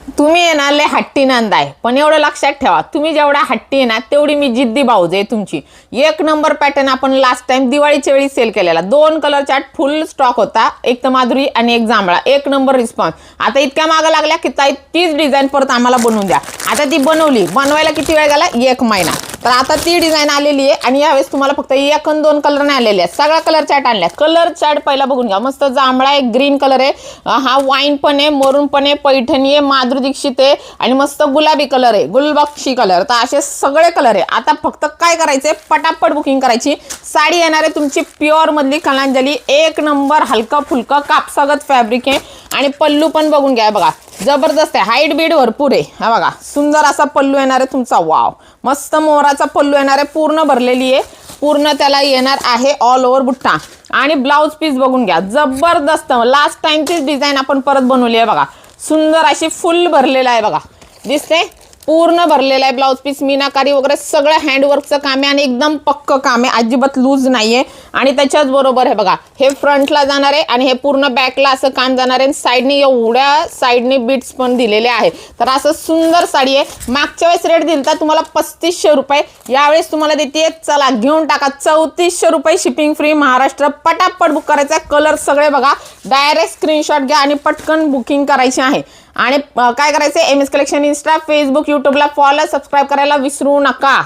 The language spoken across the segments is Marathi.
तुम्ही आहे ना लय हट्टी नंद आहे, पण एवढं लक्षात ठेवा, तुम्ही जेवढा हट्टी आहे ना तेवढी मी जिद्दी भाऊज आहे तुमची। एक नंबर पॅटर्न आपण लास्ट टाइम दिवाळीच्या वेळी सेल केलेला, 2 कलर चार्ट फुल स्टॉक होता, एक तर माधुरी आणि एक जांभळा, एक नंबर रिस्पॉन्स। आता इतक्या मागं लागल्या की ताई तीच डिझाईन परत आम्हाला बनवून द्या। आता ती बनवायला किती वेळ गेला? 1 महिना। तर आता ती डिझाईन आलेली आहे आणि यावेळेस तुम्हाला फक्त 1 आणि 2 कलर नाही आलेले आहेत, सगळा कलर चार्ट आणला। कलर चार्ट पहिला बघून घ्या, मस्त जांभळा आहे, ग्रीन कलर आहे, हा वाईन पण आहे, मरून पण आहे, पैठणी आहे, माधुरी दीक्षित आहे आणि मस्त गुलाबी कलर आहे, गुलबक्षी कलर। तर असे सगळे कलर आहे। आता फक्त काय करायचंय, पटापट बुकिंग करायची। साडी येणार आहे तुमची प्युअर मधली कलांजली, 1 नंबर हलका फुलका कापसागत फॅब्रिक आहे आणि पल्लू पण बघून घ्या बघा, जबरदस्त आहे, हाईट बीट भरपूर आहे। हा बघा सुंदर असा पल्लू येणार आहे तुमचा, वाव मस्त मोराचा पल्लू येणार आहे, पूर्ण भरलेली आहे, पूर्ण त्याला येणार आहे ऑल ओव्हर बुट्टा आणि ब्लाउज पीस बघून घ्या, जबरदस्त लास्ट टाइमचीच डिझाईन आपण परत बनवली आहे बघा, सुंदर अशी फुल भरलेला आहे बघा, दिसते पूर्ण भरलेला आहे। ब्लाउज पीस मीनाकारी वगैरे सगळं हँडवर्कचं काम आहे आणि एकदम पक्क काम आहे, अजिबात लूज नाहीये। आणि त्याच्याच बरोबर हे बघा, हे फ्रंटला जाणार आहे आणि हे पूर्ण बॅकला असं काम जाणार आहे, साईडने एवढ्या साईडने बीट्स पण दिलेले आहे। तर असं सुंदर साडी आहे। मागच्या वेळेस रेट दिलता तुम्हाला 3500 रुपये, यावेळेस तुम्हाला देते, चला घेऊन टाका 3400 रुपये, शिपिंग फ्री महाराष्ट्र। पटापट बुक करायचा, कलर सगळे बघा, डायरेक्ट स्क्रीनशॉट घ्या आणि पटकन बुकिंग करायची आहे। आणि काय करायचं, M S collection Insta, Facebook, यूट्यूबला फॉलो सबस्क्राईब करायला विसरू नका।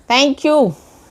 थँक्यू।